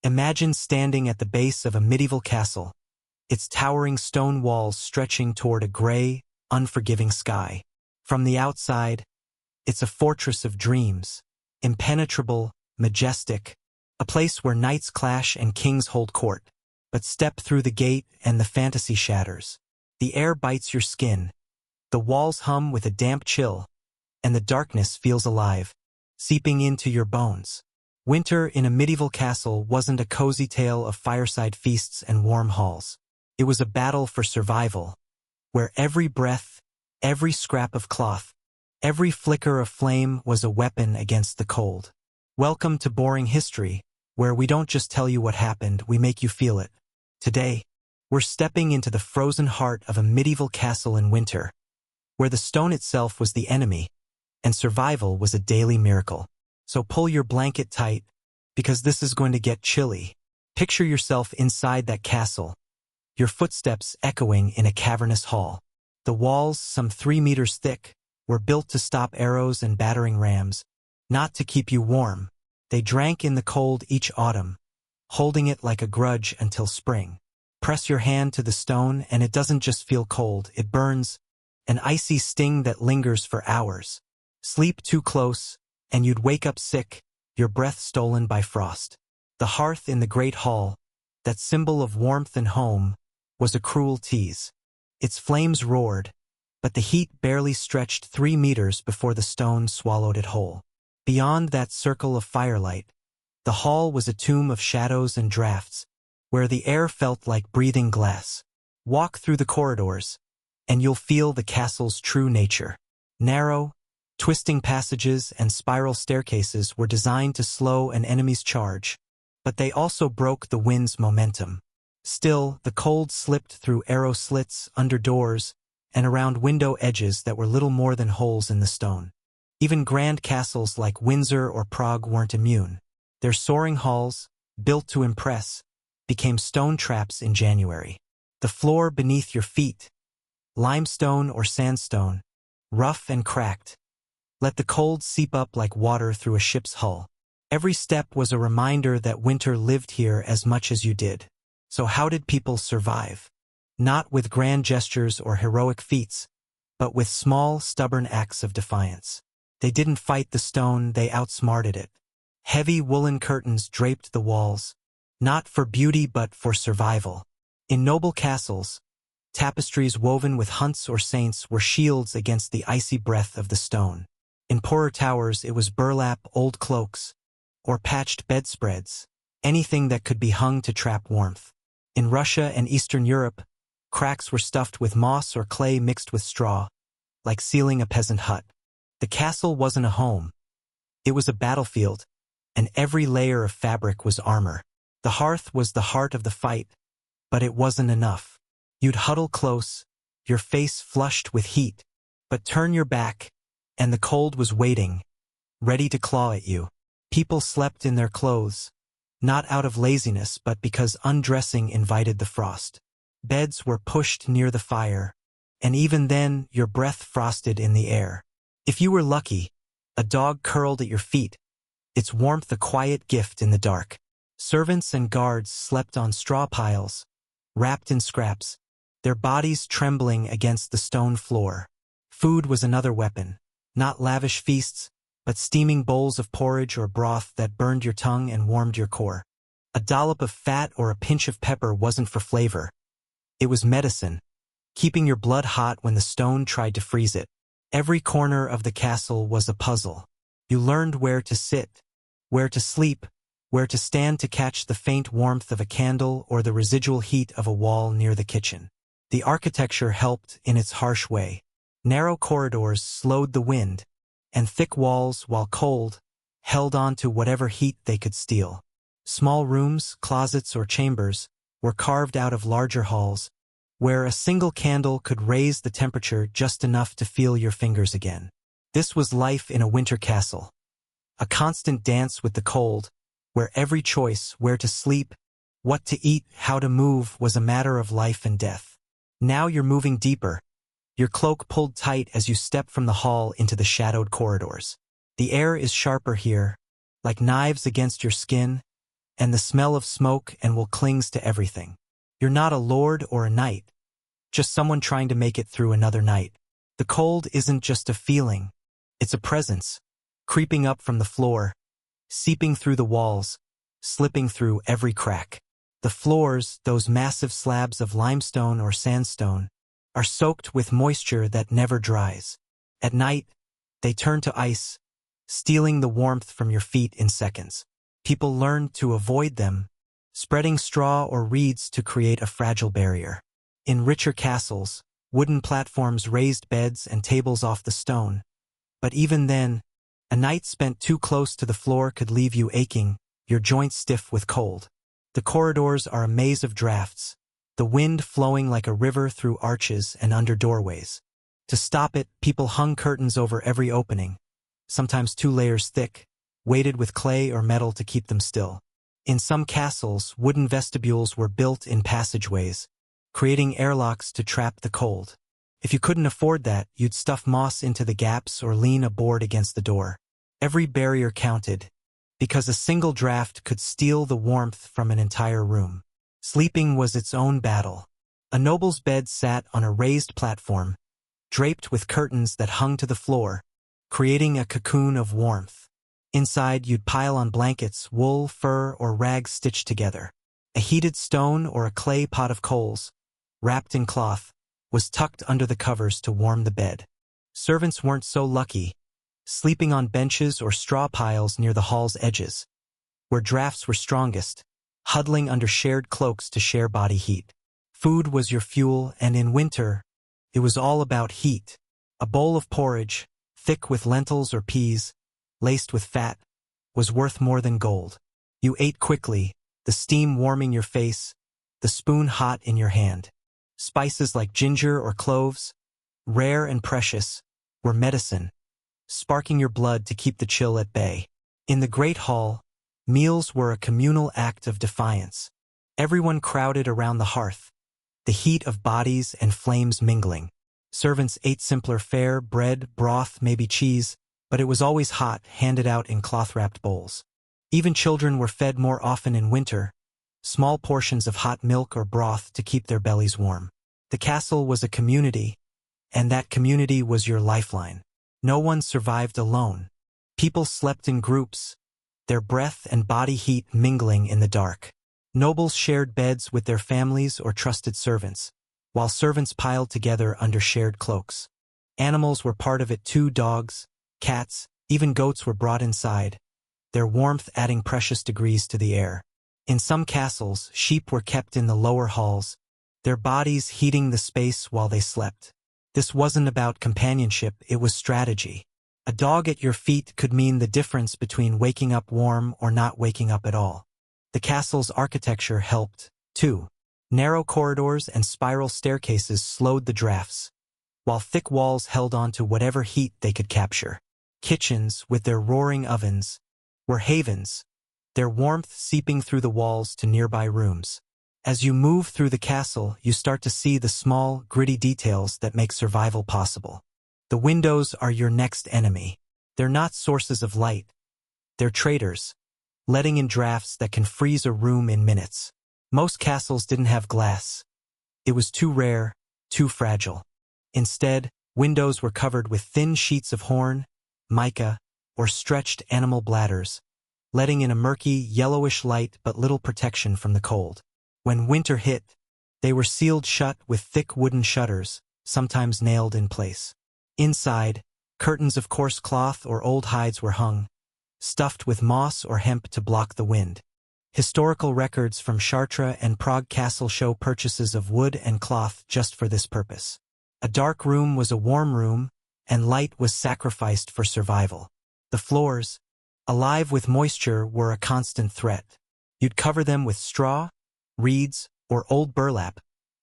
Imagine standing at the base of a medieval castle, its towering stone walls stretching toward a gray, unforgiving sky. From the outside, it's a fortress of dreams, impenetrable, majestic, a place where knights clash and kings hold court. But step through the gate and the fantasy shatters. The air bites your skin, the walls hum with a damp chill, and the darkness feels alive, seeping into your bones. Winter in a medieval castle wasn't a cozy tale of fireside feasts and warm halls. It was a battle for survival, where every breath, every scrap of cloth, every flicker of flame was a weapon against the cold. Welcome to Boring History, where we don't just tell you what happened, we make you feel it. Today, we're stepping into the frozen heart of a medieval castle in winter, where the stone itself was the enemy, and survival was a daily miracle. So pull your blanket tight, because this is going to get chilly. Picture yourself inside that castle, your footsteps echoing in a cavernous hall. The walls, some 3 meters thick, were built to stop arrows and battering rams, not to keep you warm. They drank in the cold each autumn, holding it like a grudge until spring. Press your hand to the stone and it doesn't just feel cold, it burns, an icy sting that lingers for hours. Sleep too close, and you'd wake up sick, your breath stolen by frost. The hearth in the great hall, that symbol of warmth and home, was a cruel tease. Its flames roared, but the heat barely stretched 3 meters before the stone swallowed it whole. Beyond that circle of firelight, the hall was a tomb of shadows and drafts, where the air felt like breathing glass. Walk through the corridors, and you'll feel the castle's true nature. Narrow, twisting passages and spiral staircases were designed to slow an enemy's charge, but they also broke the wind's momentum. Still, the cold slipped through arrow slits, under doors, and around window edges that were little more than holes in the stone. Even grand castles like Windsor or Prague weren't immune. Their soaring halls, built to impress, became stone traps in January. The floor beneath your feet, limestone or sandstone, rough and cracked, let the cold seep up like water through a ship's hull. Every step was a reminder that winter lived here as much as you did. So how did people survive? Not with grand gestures or heroic feats, but with small, stubborn acts of defiance. They didn't fight the stone, they outsmarted it. Heavy woolen curtains draped the walls, not for beauty but for survival. In noble castles, tapestries woven with hunts or saints were shields against the icy breath of the stone. In poorer towers it was burlap, old cloaks, or patched bedspreads, anything that could be hung to trap warmth. In Russia and Eastern Europe, cracks were stuffed with moss or clay mixed with straw, like sealing a peasant hut. The castle wasn't a home. It was a battlefield, and every layer of fabric was armor. The hearth was the heart of the fight, but it wasn't enough. You'd huddle close, your face flushed with heat, but turn your back, and the cold was waiting, ready to claw at you. People slept in their clothes, not out of laziness but because undressing invited the frost. Beds were pushed near the fire, and even then your breath frosted in the air. If you were lucky, a dog curled at your feet, its warmth a quiet gift in the dark. Servants and guards slept on straw piles, wrapped in scraps, their bodies trembling against the stone floor. Food was another weapon, not lavish feasts, but steaming bowls of porridge or broth that burned your tongue and warmed your core. A dollop of fat or a pinch of pepper wasn't for flavor. It was medicine, keeping your blood hot when the stone tried to freeze it. Every corner of the castle was a puzzle. You learned where to sit, where to sleep, where to stand to catch the faint warmth of a candle or the residual heat of a wall near the kitchen. The architecture helped in its harsh way. Narrow corridors slowed the wind, and thick walls, while cold, held on to whatever heat they could steal. Small rooms, closets, or chambers were carved out of larger halls, where a single candle could raise the temperature just enough to feel your fingers again. This was life in a winter castle, a constant dance with the cold, where every choice, where to sleep, what to eat, how to move, was a matter of life and death. Now you're moving deeper, your cloak pulled tight as you step from the hall into the shadowed corridors. The air is sharper here, like knives against your skin, and the smell of smoke and wool clings to everything. You're not a lord or a knight, just someone trying to make it through another night. The cold isn't just a feeling, it's a presence, creeping up from the floor, seeping through the walls, slipping through every crack. The floors, those massive slabs of limestone or sandstone, are soaked with moisture that never dries. At night, they turn to ice, stealing the warmth from your feet in seconds. People learn to avoid them, spreading straw or reeds to create a fragile barrier. In richer castles, wooden platforms raised beds and tables off the stone. But even then, a night spent too close to the floor could leave you aching, your joints stiff with cold. The corridors are a maze of drafts, the wind flowing like a river through arches and under doorways. To stop it, people hung curtains over every opening, sometimes 2 layers thick, weighted with clay or metal to keep them still. In some castles, wooden vestibules were built in passageways, creating airlocks to trap the cold. If you couldn't afford that, you'd stuff moss into the gaps or lean a board against the door. Every barrier counted, because a single draft could steal the warmth from an entire room. Sleeping was its own battle. A noble's bed sat on a raised platform, draped with curtains that hung to the floor, creating a cocoon of warmth. Inside, you'd pile on blankets, wool, fur, or rags stitched together. A heated stone or a clay pot of coals, wrapped in cloth, was tucked under the covers to warm the bed. Servants weren't so lucky, sleeping on benches or straw piles near the hall's edges, where drafts were strongest, huddling under shared cloaks to share body heat. Food was your fuel, and in winter, it was all about heat. A bowl of porridge, thick with lentils or peas, laced with fat, was worth more than gold. You ate quickly, the steam warming your face, the spoon hot in your hand. Spices like ginger or cloves, rare and precious, were medicine, sparking your blood to keep the chill at bay. In the Great Hall, meals were a communal act of defiance. Everyone crowded around the hearth, the heat of bodies and flames mingling. Servants ate simpler fare, bread, broth, maybe cheese, but it was always hot, handed out in cloth-wrapped bowls. Even children were fed more often in winter, small portions of hot milk or broth to keep their bellies warm. The castle was a community, and that community was your lifeline. No one survived alone. People slept in groups, their breath and body heat mingling in the dark. Nobles shared beds with their families or trusted servants, while servants piled together under shared cloaks. Animals were part of it too. Dogs, cats, even goats were brought inside, their warmth adding precious degrees to the air. In some castles, sheep were kept in the lower halls, their bodies heating the space while they slept. This wasn't about companionship, it was strategy. A dog at your feet could mean the difference between waking up warm or not waking up at all. The castle's architecture helped, too. Narrow corridors and spiral staircases slowed the drafts, while thick walls held on to whatever heat they could capture. Kitchens, with their roaring ovens, were havens, their warmth seeping through the walls to nearby rooms. As you move through the castle, you start to see the small, gritty details that make survival possible. The windows are your next enemy. They're not sources of light. They're traitors, letting in drafts that can freeze a room in minutes. Most castles didn't have glass. It was too rare, too fragile. Instead, windows were covered with thin sheets of horn, mica, or stretched animal bladders, letting in a murky, yellowish light but little protection from the cold. When winter hit, they were sealed shut with thick wooden shutters, sometimes nailed in place. Inside, curtains of coarse cloth or old hides were hung, stuffed with moss or hemp to block the wind. Historical records from Chartres and Prague Castle show purchases of wood and cloth just for this purpose. A dark room was a warm room, and light was sacrificed for survival. The floors, alive with moisture, were a constant threat. You'd cover them with straw, reeds, or old burlap,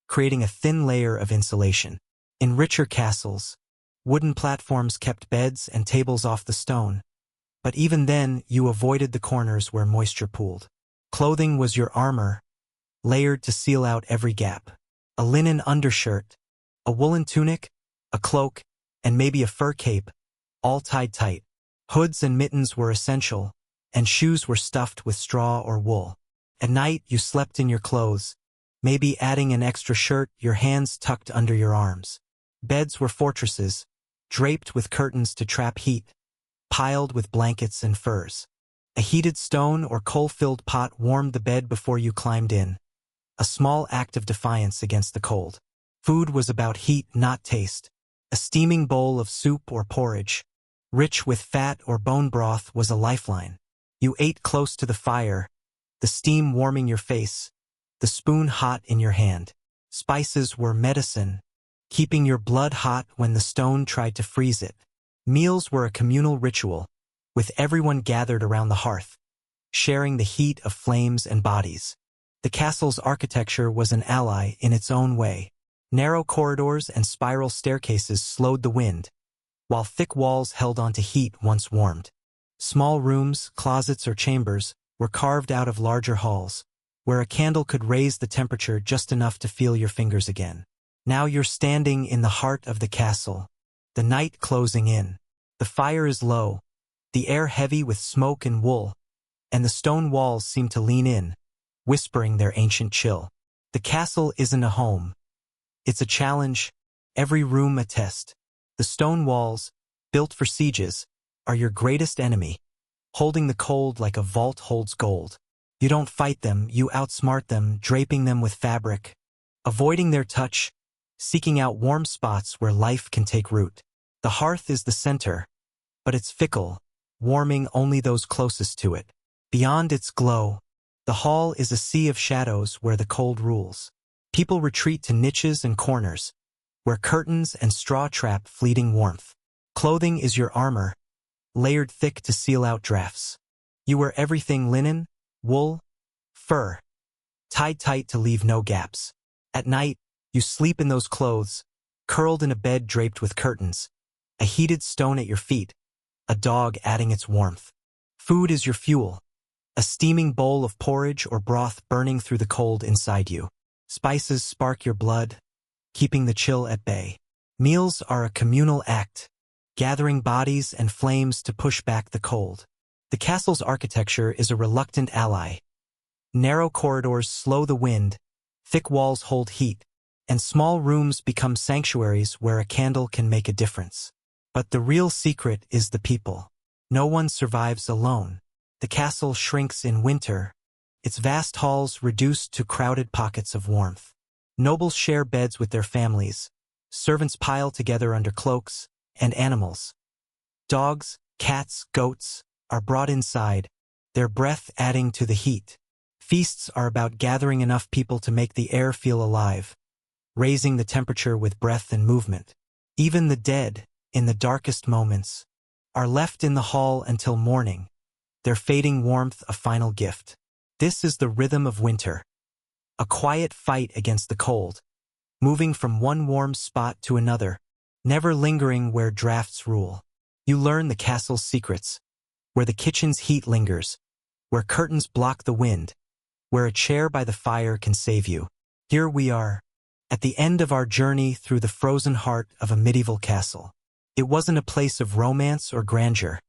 creating a thin layer of insulation. In richer castles, wooden platforms kept beds and tables off the stone, but even then you avoided the corners where moisture pooled. Clothing was your armor, layered to seal out every gap. A linen undershirt, a woolen tunic, a cloak, and maybe a fur cape, all tied tight. Hoods and mittens were essential, and shoes were stuffed with straw or wool. At night, you slept in your clothes, maybe adding an extra shirt, your hands tucked under your arms. Beds were fortresses, draped with curtains to trap heat, piled with blankets and furs. A heated stone or coal-filled pot warmed the bed before you climbed in, a small act of defiance against the cold. Food was about heat, not taste. A steaming bowl of soup or porridge, rich with fat or bone broth, was a lifeline. You ate close to the fire, the steam warming your face, the spoon hot in your hand. Spices were medicine, keeping your blood hot when the stone tried to freeze it. Meals were a communal ritual, with everyone gathered around the hearth, sharing the heat of flames and bodies. The castle's architecture was an ally in its own way. Narrow corridors and spiral staircases slowed the wind, while thick walls held onto heat once warmed. Small rooms, closets, or chambers were carved out of larger halls, where a candle could raise the temperature just enough to feel your fingers again. Now you're standing in the heart of the castle, the night closing in. The fire is low, the air heavy with smoke and wool, and the stone walls seem to lean in, whispering their ancient chill. The castle isn't a home. It's a challenge, every room a test. The stone walls, built for sieges, are your greatest enemy, holding the cold like a vault holds gold. You don't fight them, you outsmart them, draping them with fabric, avoiding their touch, seeking out warm spots where life can take root. The hearth is the center, but it's fickle, warming only those closest to it. Beyond its glow, the hall is a sea of shadows where the cold rules. People retreat to niches and corners, where curtains and straw trap fleeting warmth. Clothing is your armor, layered thick to seal out drafts. You wear everything: linen, wool, fur, tied tight to leave no gaps. At night, you sleep in those clothes, curled in a bed draped with curtains, a heated stone at your feet, a dog adding its warmth. Food is your fuel, a steaming bowl of porridge or broth burning through the cold inside you. Spices spark your blood, keeping the chill at bay. Meals are a communal act, gathering bodies and flames to push back the cold. The castle's architecture is a reluctant ally. Narrow corridors slow the wind, thick walls hold heat, and small rooms become sanctuaries where a candle can make a difference. But the real secret is the people. No one survives alone. The castle shrinks in winter, its vast halls reduced to crowded pockets of warmth. Nobles share beds with their families, servants pile together under cloaks, and animals, dogs, cats, goats, are brought inside, their breath adding to the heat. Feasts are about gathering enough people to make the air feel alive, raising the temperature with breath and movement. Even the dead, in the darkest moments, are left in the hall until morning, their fading warmth a final gift. This is the rhythm of winter, a quiet fight against the cold, moving from one warm spot to another, never lingering where drafts rule. You learn the castle's secrets, where the kitchen's heat lingers, where curtains block the wind, where a chair by the fire can save you. Here we are, at the end of our journey through the frozen heart of a medieval castle. It wasn't a place of romance or grandeur.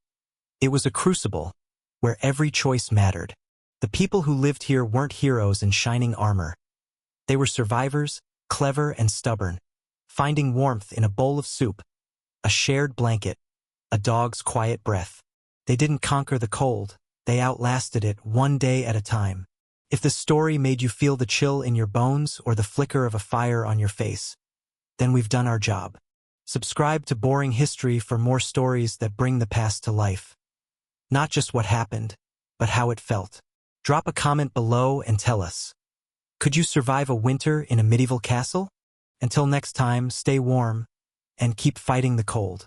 It was a crucible, where every choice mattered. The people who lived here weren't heroes in shining armor. They were survivors, clever and stubborn, finding warmth in a bowl of soup, a shared blanket, a dog's quiet breath. They didn't conquer the cold, they outlasted it one day at a time. If the story made you feel the chill in your bones or the flicker of a fire on your face, then we've done our job. Subscribe to Boring History for more stories that bring the past to life. Not just what happened, but how it felt. Drop a comment below and tell us, could you survive a winter in a medieval castle? Until next time, stay warm and keep fighting the cold.